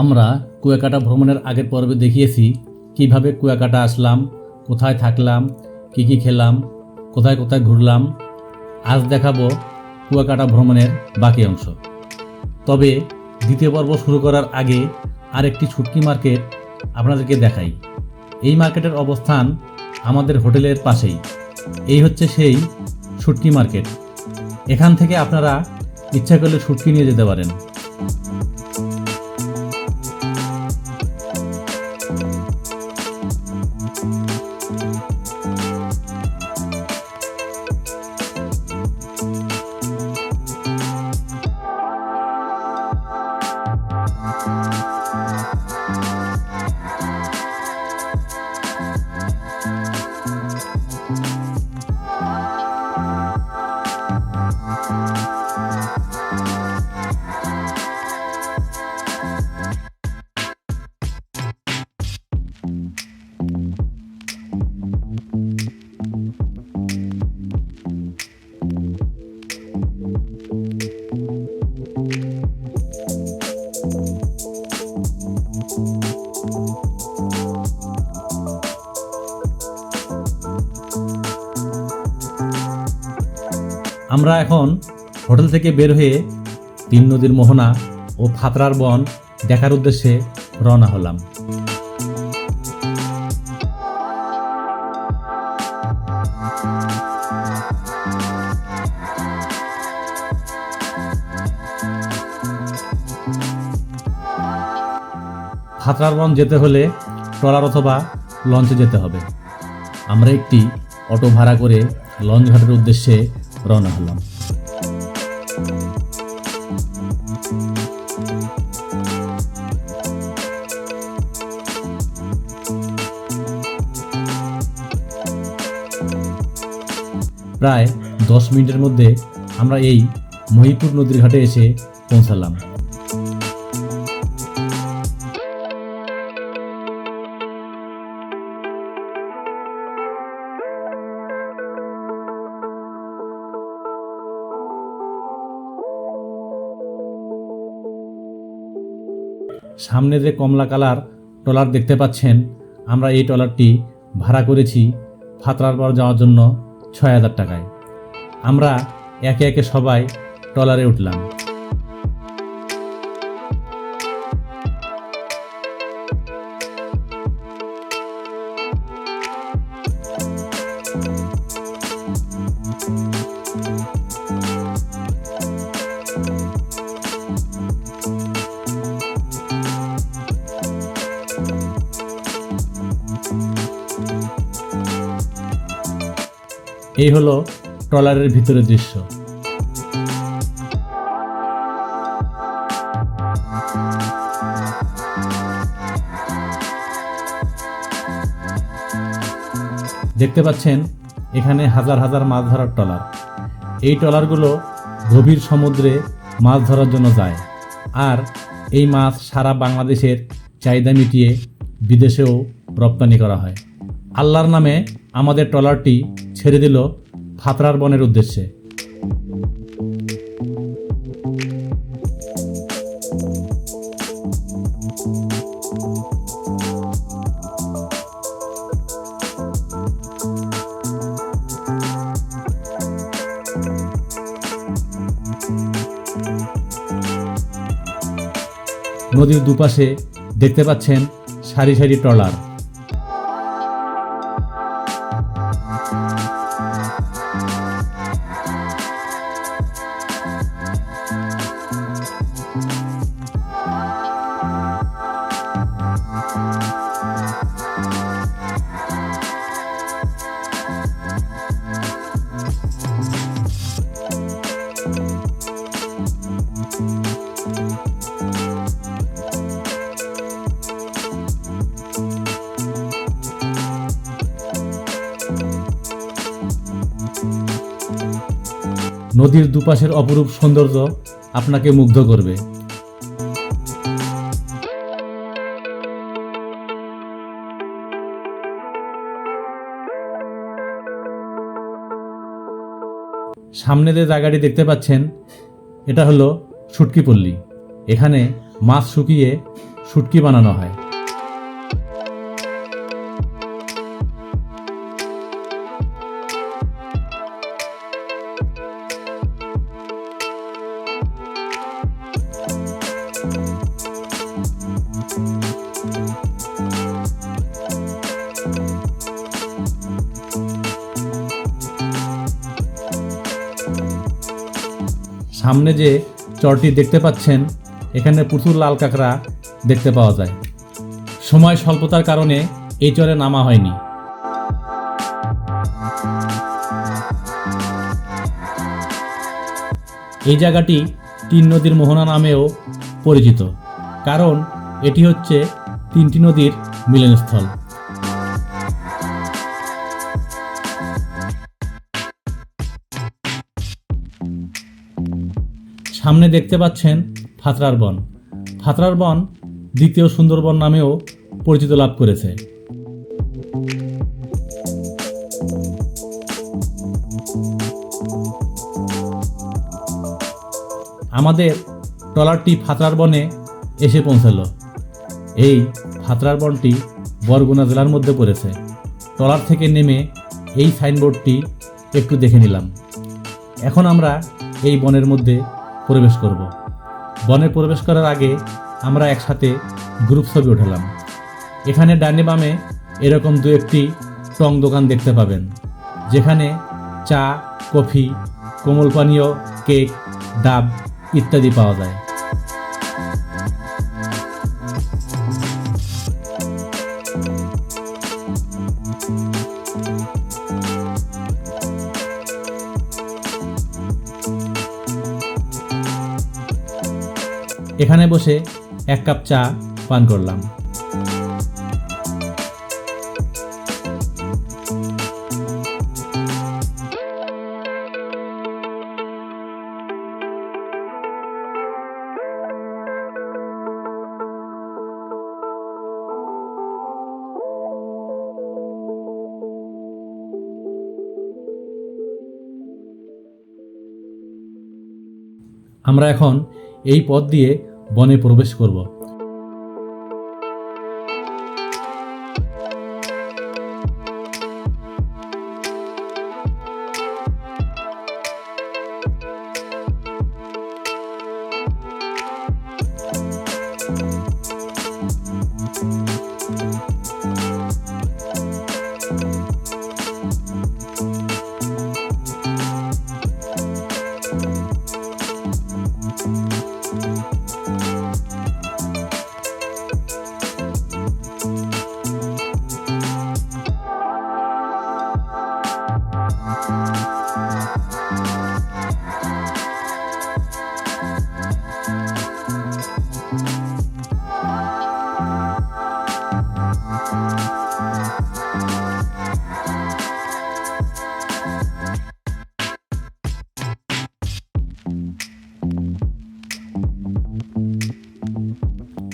আমরা কুয়াকাটা ভ্রমণের আগের পর্বে দেখিয়েছি কিভাবে কুয়াকাটা আসলাম, কোথায় থাকলাম, কি কি খেলাম, কোথায় কোথায় ঘুরলাম। আজ দেখাবো কুয়াকাটা ভ্রমণের বাকি অংশ। তবে দ্বিতীয় পর্ব শুরু করার আগে আরেকটি শুটকি মার্কেট আপনাদেরকে দেখাই। এই মার্কেটের অবস্থান আমাদের হোটেলের পাশেই। এই হচ্ছে সেই শুটকি মার্কেট। এখান থেকে আপনারা ইচ্ছা করলে শুটকি নিয়ে যেতে পারেন। আমরা এখন হোটেল থেকে বের হয়ে তিন নদীর মোহনা ও ফাতরার বন দেখার উদ্দেশ্যে রওনা হলাম। ফাতরার বন যেতে হলে ট্রলার অথবা লঞ্চে যেতে হবে। আমরা একটি অটো ভাড়া করে লঞ্চ ঘাটের উদ্দেশ্যে রওনা হলাম। প্রায় 10 মিনিটের মধ্যে আমরা এই মহিপুর নদীর ঘাটে এসে পৌঁছালাম। সামনে যে কমলা কালার ট্রলার দেখতে পাচ্ছেন, আমরা এই ট্রলারটি ভাড়া করেছি ফাতরার বর যাওয়ার জন্য 6000 টাকায়। আমরা একে একে সবাই ট্রলারে উঠলাম। এই হলো ট্রলারের ভিতরের দৃশ্য। দেখতে পাচ্ছেন এখানে হাজার হাজার মাছ ধরার ট্রলার। এই ট্রলারগুলো গভীর সমুদ্রে মাছ ধরার জন্য যায়, আর এই মাছ সারা বাংলাদেশের চাহিদা মিটিয়ে বিদেশেও রপ্তানি করা হয়। আল্লাহর নামে আমাদের ট্রলারটি ছেড়ে দিল ফাতরার বনের উদ্দেশ্যে। নদীর দুপাশে দেখতে পাচ্ছেন সারি সারি ট্রলার। নদীর দুপাশের অপরূপ সৌন্দর্য আপনাকে মুগ্ধ করবে। সামনে যে জায়গাটি দেখতে পাচ্ছেন এটা হলো শুটকি পল্লী। এখানে মাছ শুকিয়ে শুটকি বানানো হয়। সামনে যে চরটি দেখতে পাচ্ছেন, এখানে প্রচুর লাল কাঁকড়া দেখতে পাওয়া যায়। সময় স্বল্পতার কারণে এই চরে নামা হয়নি। এই জায়গাটি তিন নদীর মোহনা নামেও পরিচিত, কারণ এটি হচ্ছে তিনটি নদীর মিলনস্থল। সামনে দেখতে পাচ্ছেন ফাতরার বন। ফাতরার বন দ্বিতীয় সুন্দরবন নামেও পরিচিত লাভ করেছে। আমাদের ট্রলারটি ফাতরার বনে এসে পৌঁছালো। এই ফাতরার বনটি বরগুনা জেলার মধ্যে পড়েছে। ট্রলার থেকে নেমে এই সাইনবোর্ডটি একটু দেখে নিলাম। এখন আমরা এই বনের মধ্যে প্রবেশ করব। বনে প্রবেশ করার আগে আমরা একসাথে গ্রুপ ছবি উঠালাম। এখানে ডানে বামে এরকম দু একটি টং দোকান দেখতে পাবেন, যেখানে চা, কফি, কোমল পানীয়, কেক, ডাব ইত্যাদি পাওয়া যায়। এখানে বসে এক কাপ চা পান করলাম। আমরা এখন এই পথ দিয়ে বনে প্রবেশ করব।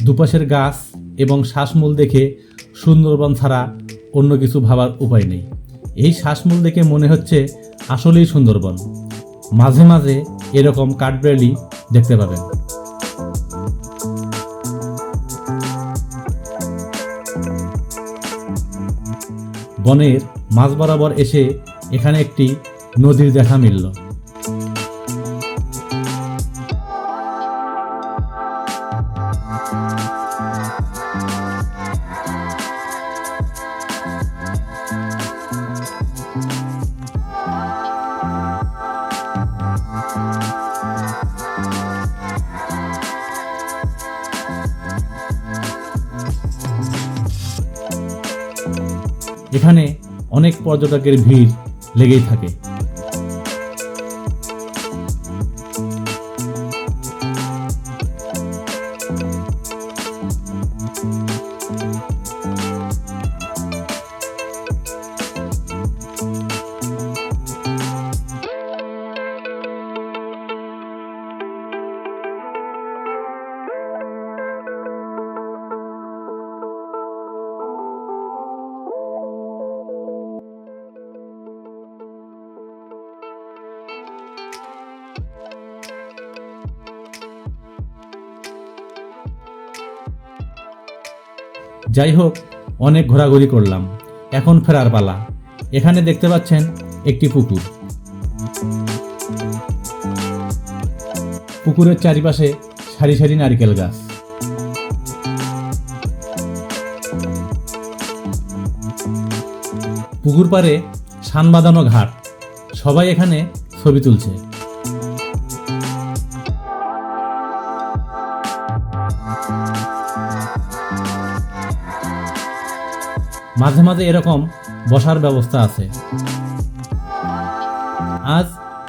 দুপাশের গাছ এবং শ্বাসমূল দেখে সুন্দরবন ছাড়া অন্য কিছু ভাবার উপায় নেই। এই শ্বাসমূল দেখে মনে হচ্ছে আসলেই সুন্দরবন। মাঝে মাঝে এরকম কাঠবেড়ালি দেখতে পাবেন। বনের মাঝ বরাবর এসে এখানে একটি নদীর দেখা মিলল। এখানে অনেক পর্যটকের ভিড় লেগেই থাকে। যাই হোক, অনেক ঘোরাঘুরি করলাম, এখন ফেরার পালা। এখানে দেখতে পাচ্ছেন একটি পুকুর। পুকুরের চারিপাশে সারি সারি নারকেল গাছ। পুকুর পাড়ে সান বাঁধানো ঘাট, সবাই এখানে ছবি তুলছে। মাঝে মাঝে এরকম বসার ব্যবস্থা আছে। আজ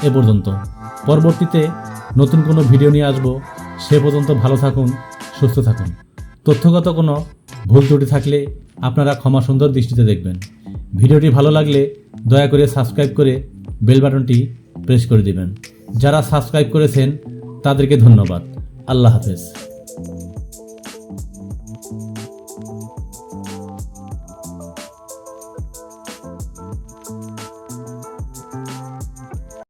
এ পর্যন্ত, পরবর্তীতে নতুন কোনো ভিডিও নিয়ে আসবো। সে পর্যন্ত ভালো থাকুন, সুস্থ থাকুন। তথ্যগত কোনো ভুল ত্রুটি থাকলে আপনারা ক্ষমা সুন্দর দৃষ্টিতে দেখবেন। ভিডিওটি ভালো লাগলে দয়া করে সাবস্ক্রাইব করে বেল বাটনটি প্রেস করে দিবেন। যারা সাবস্ক্রাইব করেছেন তাদেরকে ধন্যবাদ। আল্লাহ হাফেজ।